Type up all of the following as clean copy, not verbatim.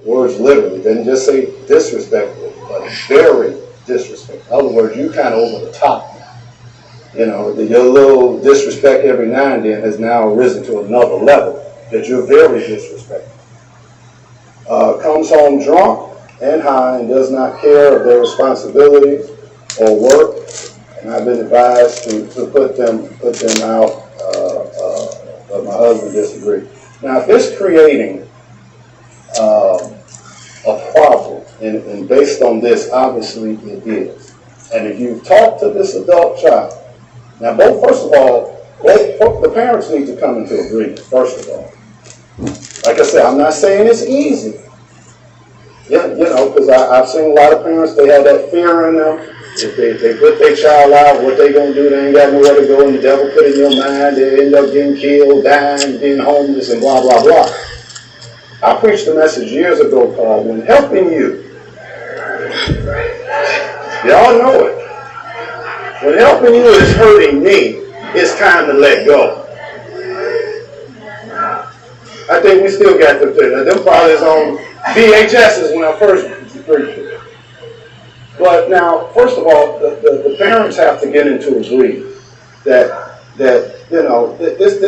Words literally. Didn't just say disrespectful, but very disrespectful. In other words, you kind of over the top now. You know, your little disrespect every now and then has now risen to another level that you're very disrespectful. Comes home drunk and high and does not care of their responsibilities or work. And I've been advised to put them out, but my husband disagreed. Now, if it's creating a problem, and based on this, obviously it is. And if you talk to this adult child, now first of all, the parents need to come into agreement, first of all. Like I said, I'm not saying it's easy. Yeah, you know, because I've seen a lot of parents, they have that fear in them. If they put their child out, what they going to do, they ain't got nowhere to go, and the devil put it in your mind, they end up getting killed, dying, being homeless, and blah, blah, blah. I preached a message years ago called, when helping you, y'all know it. When helping you is hurting me, it's time to let go. I think we still got them there. Them probably is on VHSs when I first preached it. But now, first of all, the parents have to get into agreement that you know, this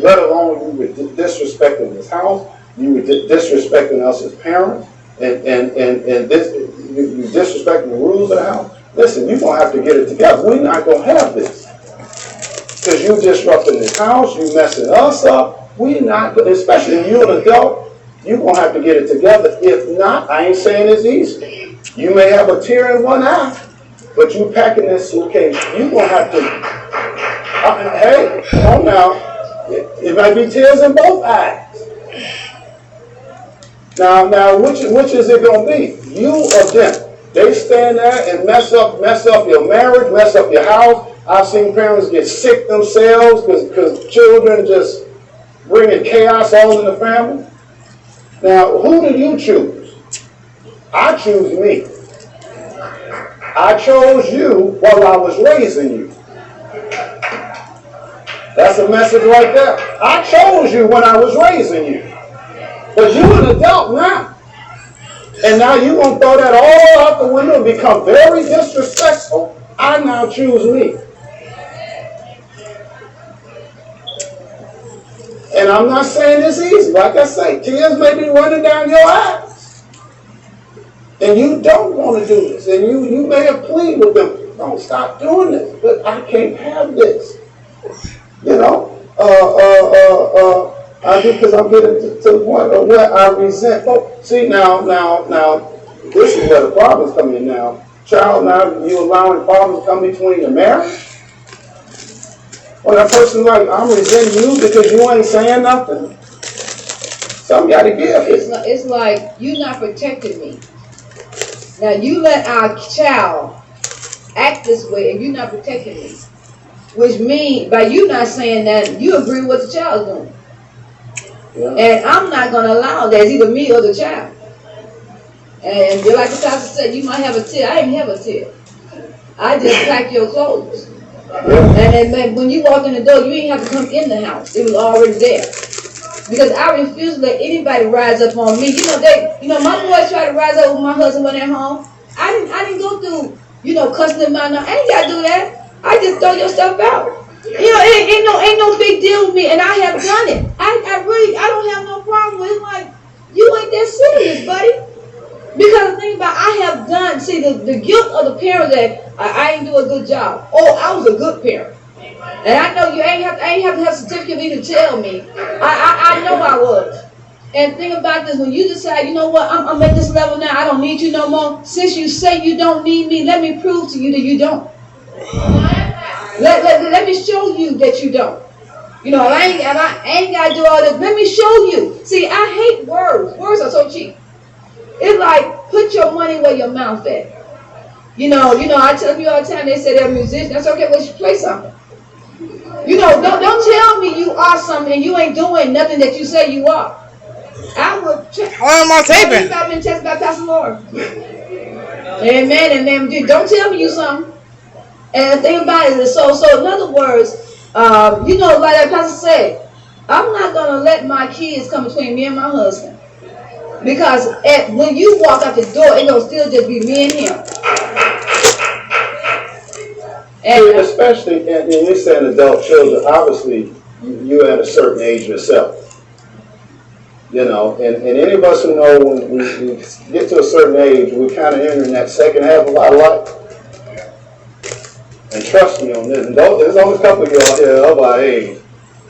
let alone you were disrespecting this house, you were disrespecting us as parents, and this you disrespecting the rules of the house. Listen, you're gonna have to get it together. We're not gonna have this because you disrupting this house, you messing us up. We're not, especially if you're an adult, you're gonna have to get it together. If not, I ain't saying it's easy. You may have a tear in one eye, but you packing this suitcase, you're gonna have to. Hey, come on now. It might be tears in both eyes. Now, which is it gonna be? You or them? They stand there and mess up your marriage, mess up your house. I've seen parents get sick themselves because children just bringing chaos all in the family. Now, who do you choose? I choose me. I chose you while I was raising you. That's a message right there. I chose you when I was raising you. But you're an adult now. And now you're going to throw that all out the window and become very disrespectful. I now choose me. And I'm not saying it's easy. Like I say, tears may be running down your eyes. And you don't want to do this. And you may have pleaded with them, don't stop doing this. But I can't have this. You know, because I'm getting to the point of where I resent folks. See, now, this is where the problems come in now. Child, now you allowing problems to come between your marriage? When a person like, I'm resenting you because you ain't saying nothing. Something got to give. It's like you not protecting me. Now you let our child act this way and you're not protecting me. Which means, by you not saying that, you agree with what the child's doing. Yeah. And I'm not going to allow that. It's either me or the child. And like the pastor said, you might have a tear. I didn't have a tear. I just packed your clothes. Yeah. And then when you walk in the door, you ain't have to come in the house. It was already there. Because I refuse to let anybody rise up on me. My boys try to rise up with my husband when they're home. I didn't go through, cussing them out. No, I ain't got to do that. I just throw your stuff out. It ain't no big deal with me, and I have done it. I don't have no problem with it. Like, you ain't that serious, buddy. Because the thing about I have done, see, the guilt of the parent that I ain't do a good job. Oh, I was a good parent. And I know you ain't have to have a certificate for you to tell me. I know I was. And the thing about this, when you decide, you know what, I'm at this level now, I don't need you no more. Since you say you don't need me, let me prove to you that you don't. Let me show you that you don't. I ain't got to do all this. Let me show you. See, I hate words. Words are so cheap. It's like, put your money where your mouth at. I tell you all the time, they say they're musicians. That's okay, well, you play something. Don't tell me you are something and you ain't doing nothing that you say you are. I would check. Why am I taping? I've been tested by Pastor Laura. Amen. Don't tell me you something. And the thing about it is, so in other words, like that pastor said, I'm not going to let my kids come between me and my husband. Because when you walk out the door, it gonna still just be me and him. And Especially, and you're saying adult children, obviously, you're at a certain age yourself. You know, and any of us who know when we get to a certain age, we kind of enter in that second half of our life. And trust me on this, and there's only a couple of you out here of our age,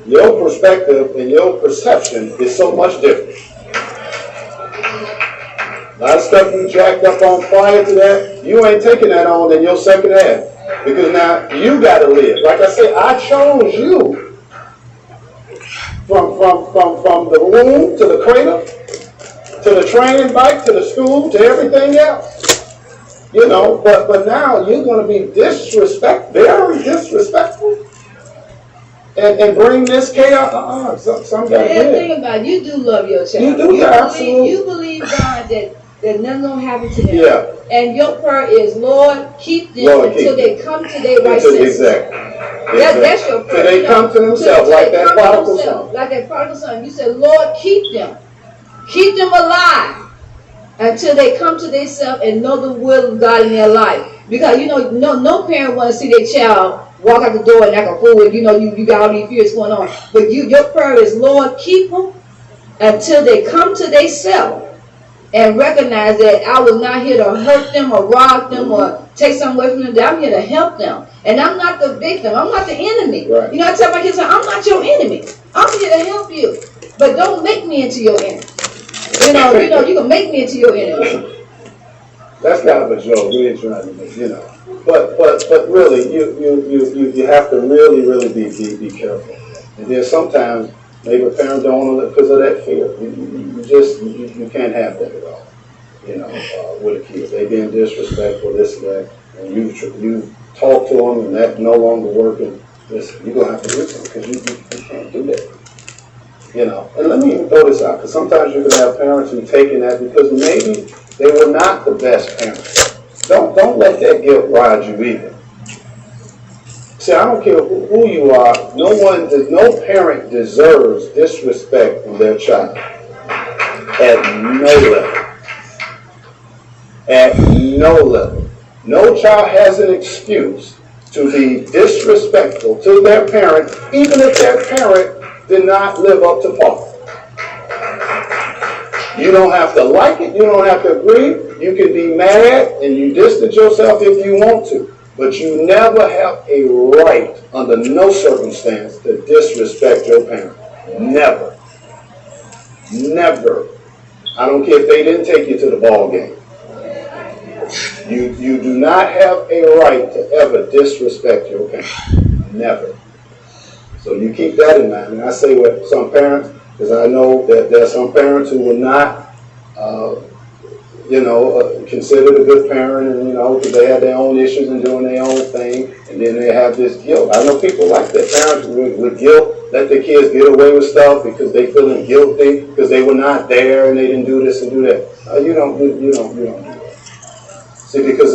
your perspective and your perception is so much different. A lot of stuff you jacked up on prior to that, you ain't taking that on in your second half. Because now you got to live. Like I said, I chose you. From the womb to the cradle, to the training bike, to the school, to everything else. You know, but now you're going to be very disrespectful, and bring this chaos. Some got to the thing about it, you do love your child. You do, absolutely. You believe God that nothing gonna happen to them. Yeah. And your prayer is, Lord, keep them until they come to their right senses. Exactly. That's your prayer. Till they come to themselves, like that prodigal son. Like that prodigal son. You said, Lord, keep them. Keep them alive until they come to themselves and know the will of God in their life. Because, you know, no parent want to see their child walk out the door and act a fool. You know, you got all these fears going on. But your prayer is, Lord, keep them until they come to themselves and recognize that I was not here to hurt them or rob them or take something away from them. I'm here to help them. And I'm not the victim. I'm not the enemy. Right. You know, I tell my kids, I'm not your enemy. I'm here to help you. But don't make me into your enemy. You know, you can make me into your enemy. That's kind of a joke. We ain't trying to make, you know. But really, you have to really be careful. And then sometimes maybe a parent don't want to because of that fear. You can't have that at all. You know, with a kid, they being disrespectful, this and that, and you talk to them and that's no longer working. Listen, you're gonna have to do something because you can't do that. You know, and let me even throw this out, because sometimes you're gonna have parents who taking that because maybe they were not the best parents. Don't let that guilt ride you either. See, I don't care who you are. No parent deserves disrespect from their child at no level. At no level. No child has an excuse to be disrespectful to their parent, even if their parent did not live up to par. You don't have to like it. You don't have to agree. You can be mad and you distance yourself if you want to. But you never have a right, under no circumstance, to disrespect your parent. Never. Never. I don't care if they didn't take you to the ball game. You do not have a right to ever disrespect your parent. Never. So you keep that in mind. And I say with some parents, because I know that there are some parents who will not, considered a good parent, and because they have their own issues and doing their own thing, and then they have this guilt. I know people like that. Parents with guilt let their kids get away with stuff because they feeling guilty because they were not there and they didn't do this and do that. You don't do that. See, because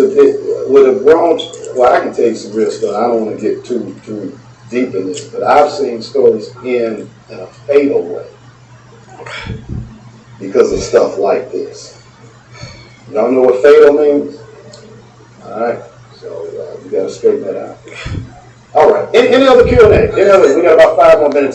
with a grown, well, I can tell you some real stuff. I don't want to get too deep in this, but I've seen stories end in a fatal way because of stuff like this. Y'all know what fatal means? All right, so you got to straighten that out. All right, any other Q&A? We got about 5 more minutes.